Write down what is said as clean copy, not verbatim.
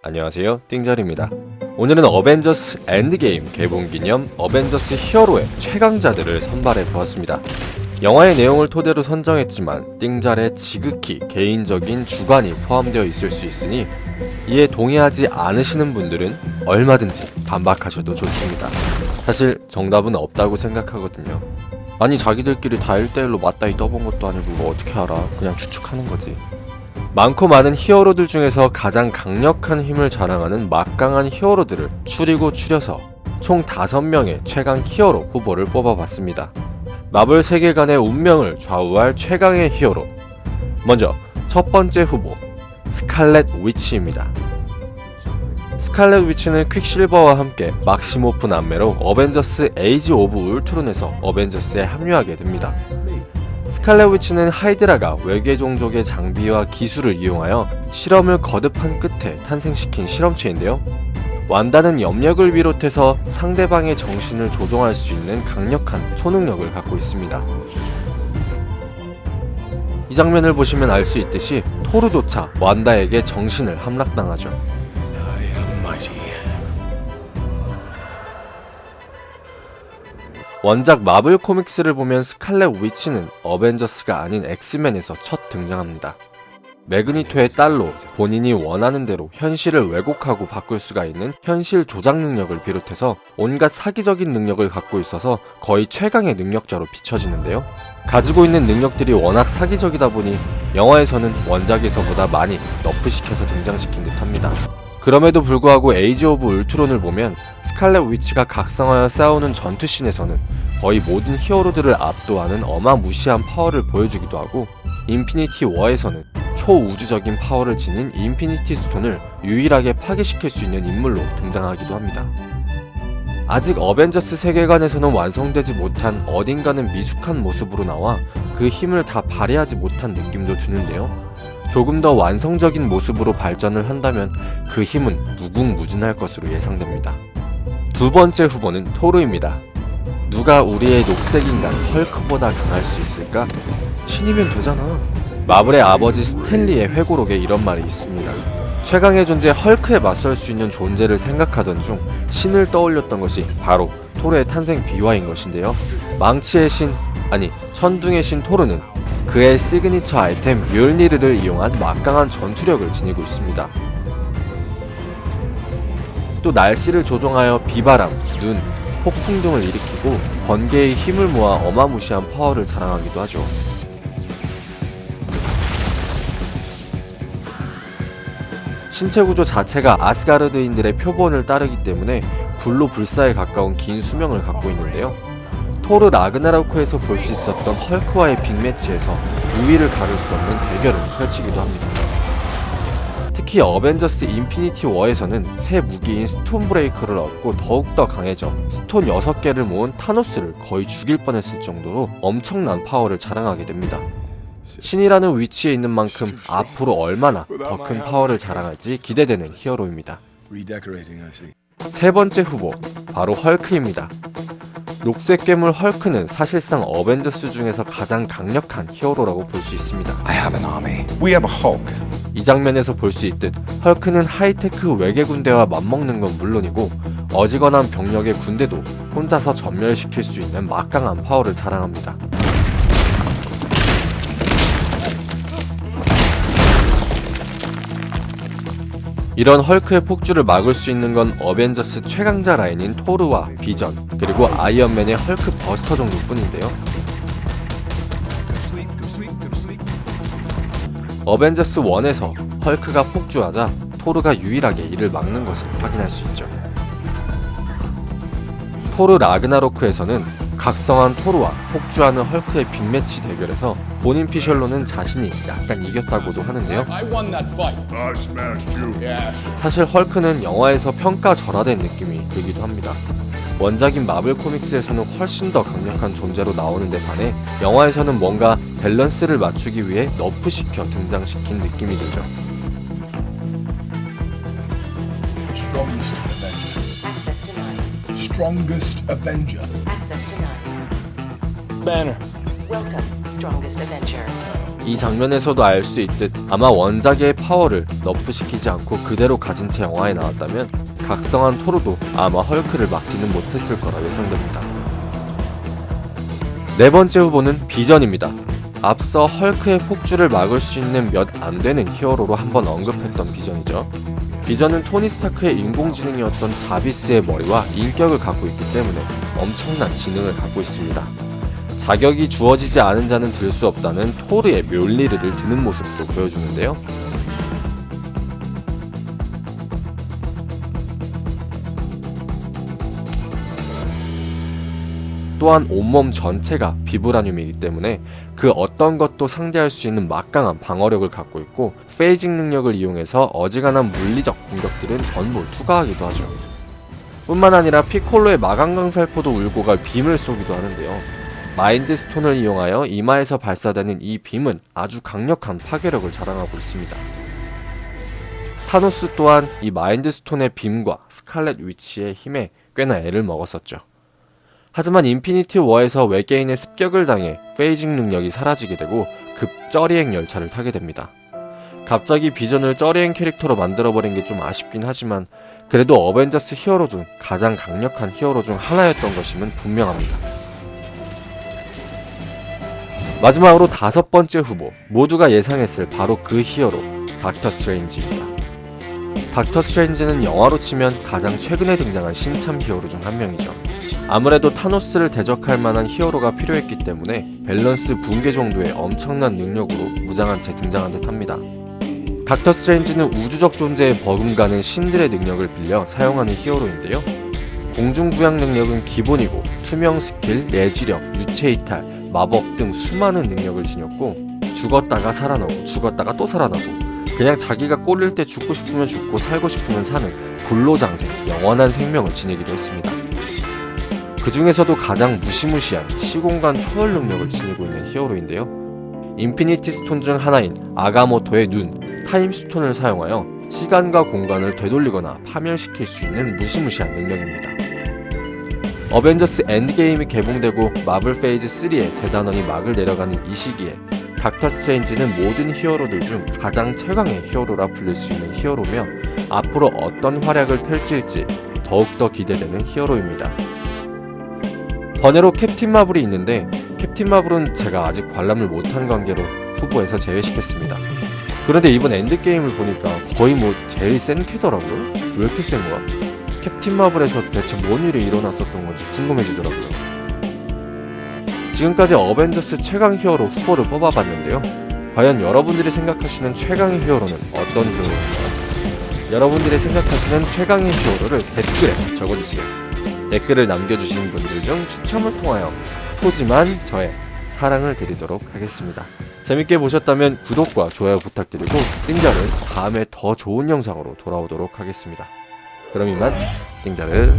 안녕하세요, 띵절입니다. 오늘은 어벤져스 엔드게임 개봉 기념 어벤져스 히어로의 최강자들을 선발해 보았습니다. 영화의 내용을 토대로 선정했지만 띵잘의 지극히 개인적인 주관이 포함되어 있을 수 있으니 이에 동의하지 않으시는 분들은 얼마든지 반박하셔도 좋습니다. 사실 정답은 없다고 생각하거든요. 아니 자기들끼리 다 1대1로 맞다이 떠본 것도 아니고 뭐 어떻게 알아. 그냥 추측하는 거지. 많고 많은 히어로들 중에서 가장 강력한 힘을 자랑하는 막강한 히어로들을 추리고 추려서 총 5명의 최강 히어로 후보를 뽑아봤습니다. 마블 세계관의 운명을 좌우할 최강의 히어로. 먼저 첫 번째 후보, 스칼렛 위치입니다. 스칼렛 위치는 퀵실버와 함께 막시모프 남매로 어벤져스 에이지 오브 울트론에서 어벤져스에 합류하게 됩니다. 스칼렛 위치는 하이드라가 외계 종족의 장비와 기술을 이용하여 실험을 거듭한 끝에 탄생시킨 실험체인데요. 완다는 염력을 비롯해서 상대방의 정신을 조종할 수 있는 강력한 초능력을 갖고 있습니다. 이 장면을 보시면 알 수 있듯이 토르조차 완다에게 정신을 함락당하죠. 원작 마블 코믹스를 보면 스칼렛 위치는 어벤져스가 아닌 엑스맨에서 첫 등장합니다. 매그니토의 딸로 본인이 원하는 대로 현실을 왜곡하고 바꿀 수가 있는 현실 조작 능력을 비롯해서 온갖 사기적인 능력을 갖고 있어서 거의 최강의 능력자로 비춰지는데요. 가지고 있는 능력들이 워낙 사기적이다 보니 영화에서는 원작에서보다 많이 너프시켜서 등장시킨 듯합니다. 그럼에도 불구하고 에이지 오브 울트론을 보면 스칼렛 위치가 각성하여 싸우는 전투씬에서는 거의 모든 히어로들을 압도하는 어마무시한 파워를 보여주기도 하고, 인피니티 워에서는 초우주적인 파워를 지닌 인피니티 스톤을 유일하게 파괴시킬 수 있는 인물로 등장하기도 합니다. 아직 어벤져스 세계관에서는 완성되지 못한 어딘가는 미숙한 모습으로 나와 그 힘을 다 발휘하지 못한 느낌도 드는데요. 조금 더 완성적인 모습으로 발전을 한다면 그 힘은 무궁무진할 것으로 예상됩니다. 두 번째 후보는 토르입니다. 누가 우리의 녹색인간 헐크보다 강할 수 있을까? 신이면 되잖아. 마블의 아버지 스탠리의 회고록에 이런 말이 있습니다. 최강의 존재 헐크에 맞설 수 있는 존재를 생각하던 중 신을 떠올렸던 것이 바로 토르의 탄생 비화인 것인데요. 망치의 신, 아니 천둥의 신 토르는 그의 시그니처 아이템 뮬니르를 이용한 막강한 전투력을 지니고 있습니다. 또 날씨를 조종하여 비바람, 눈, 폭풍 등을 일으키고 번개의 힘을 모아 어마무시한 파워를 자랑하기도 하죠. 신체 구조 자체가 아스가르드인들의 표본을 따르기 때문에 불로 불사에 가까운 긴 수명을 갖고 있는데요. 토르 라그나로크에서 볼 수 있었던 헐크와의 빅매치에서 우위를 가릴 수 없는 대결을 펼치기도 합니다. 특히 어벤져스 인피니티 워에서는 새 무기인 스톤 브레이커를 얻고 더욱더 강해져 스톤 6개를 모은 타노스를 거의 죽일 뻔했을 정도로 엄청난 파워를 자랑하게 됩니다. 신이라는 위치에 있는 만큼 앞으로 얼마나 더 큰 파워를 자랑할지 기대되는 히어로입니다. 세 번째 후보, 바로 헐크입니다. 녹색 괴물 헐크는 사실상 어벤져스 중에서 가장 강력한 히어로라고 볼 수 있습니다. 이 장면에서 볼 수 있듯 헐크는 하이테크 외계 군대와 맞먹는 건 물론이고 어지간한 병력의 군대도 혼자서 전멸시킬 수 있는 막강한 파워를 자랑합니다. 이런 헐크의 폭주를 막을 수 있는 건 어벤져스 최강자 라인인 토르와 비전, 그리고 아이언맨의 헐크 버스터 정도뿐인데요. 어벤져스 1에서 헐크가 폭주하자 토르가 유일하게 이를 막는 것을 확인할 수 있죠. 토르 라그나로크에서는 각성한 토르와 폭주하는 헐크의 빅매치 대결에서 본인 피셜로는 자신이 약간 이겼다고도 하는데요. 사실 헐크는 영화에서 평가절하된 느낌이 들기도 합니다. 원작인 마블 코믹스에서는 훨씬 더 강력한 존재로 나오는데 반해 영화에서는 뭔가 밸런스를 맞추기 위해 너프시켜 등장시킨 느낌이 들죠. Strongest Avenger. Access denied. Banner. Welcome, strongest Avenger. 이 장면에서도 알 수 있듯 아마 원작의 파워를 너프시키지 않고 그대로 가진 채 영화에 나왔다면 각성한 토르도 아마 헐크를 막지는 못했을 거라 예상됩니다. 네 번째 후보는 비전입니다. 앞서 헐크의 폭주를 막을 수 있는 몇 안 되는 히어로로 한번 언급했던 비전이죠. 비전은 토니 스타크의 인공지능이었던 자비스의 머리와 인격을 갖고 있기 때문에 엄청난 지능을 갖고 있습니다. 자격이 주어지지 않은 자는 들 수 없다는 토르의 멸리를 드는 모습도 보여주는데요. 또한 온몸 전체가 비브라늄이기 때문에 그 어떤 것도 상대할 수 있는 막강한 방어력을 갖고 있고 페이징 능력을 이용해서 어지간한 물리적 공격들은 전부 투과하기도 하죠. 뿐만 아니라 피콜로의 마강강살포도 울고 갈 빔을 쏘기도 하는데요. 마인드 스톤을 이용하여 이마에서 발사되는 이 빔은 아주 강력한 파괴력을 자랑하고 있습니다. 타노스 또한 이 마인드 스톤의 빔과 스칼렛 위치의 힘에 꽤나 애를 먹었었죠. 하지만 인피니티 워에서 외계인의 습격을 당해 페이징 능력이 사라지게 되고 급 쩌리행 열차를 타게 됩니다. 갑자기 비전을 쩌리행 캐릭터로 만들어버린 게 좀 아쉽긴 하지만 그래도 어벤져스 히어로 중 가장 강력한 히어로 중 하나였던 것임은 분명합니다. 마지막으로 다섯 번째 후보, 모두가 예상했을 바로 그 히어로, 닥터 스트레인지입니다. 닥터 스트레인지는 영화로 치면 가장 최근에 등장한 신참 히어로 중 한 명이죠. 아무래도 타노스를 대적할 만한 히어로가 필요했기 때문에 밸런스 붕괴 정도의 엄청난 능력으로 무장한 채 등장한 듯 합니다. 닥터 스트레인지는 우주적 존재에 버금가는 신들의 능력을 빌려 사용하는 히어로인데요. 공중부양 능력은 기본이고 투명 스킬, 내지력, 유체 이탈, 마법 등 수많은 능력을 지녔고 죽었다가 살아나고 죽었다가 또 살아나고 그냥 자기가 꼴릴 때 죽고 싶으면 죽고 살고 싶으면 사는 불로장생, 영원한 생명을 지니기도 했습니다. 그 중에서도 가장 무시무시한 시공간 초월 능력을 지니고 있는 히어로인데요. 인피니티 스톤 중 하나인 아가모토의 눈, 타임 스톤을 사용하여 시간과 공간을 되돌리거나 파멸시킬 수 있는 무시무시한 능력입니다. 어벤져스 엔드게임이 개봉되고 마블 페이즈 3의 대단원이 막을 내려가는 이 시기에 닥터 스트레인지는 모든 히어로들 중 가장 최강의 히어로라 불릴 수 있는 히어로며 앞으로 어떤 활약을 펼칠지 더욱더 기대되는 히어로입니다. 번외로 캡틴 마블이 있는데 캡틴 마블은 제가 아직 관람을 못한 관계로 후보에서 제외시켰습니다. 그런데 이번 엔드게임을 보니까 거의 제일 센 캐더라고요. 왜 이렇게 센 거야? 캡틴 마블에서 대체 뭔 일이 일어났었던 건지 궁금해지더라고요. 지금까지 어벤져스 최강 히어로 후보를 뽑아봤는데요. 과연 여러분들이 생각하시는 최강의 히어로는 어떤 히어로인가요? 여러분들이 생각하시는 최강의 히어로를 댓글에 적어주세요. 댓글을 남겨주신 분들 중 추첨을 통하여 푸짐한 저의 사랑을 드리도록 하겠습니다. 재밌게 보셨다면 구독과 좋아요 부탁드리고 띵자를 다음에 더 좋은 영상으로 돌아오도록 하겠습니다. 그럼 이만 띵자를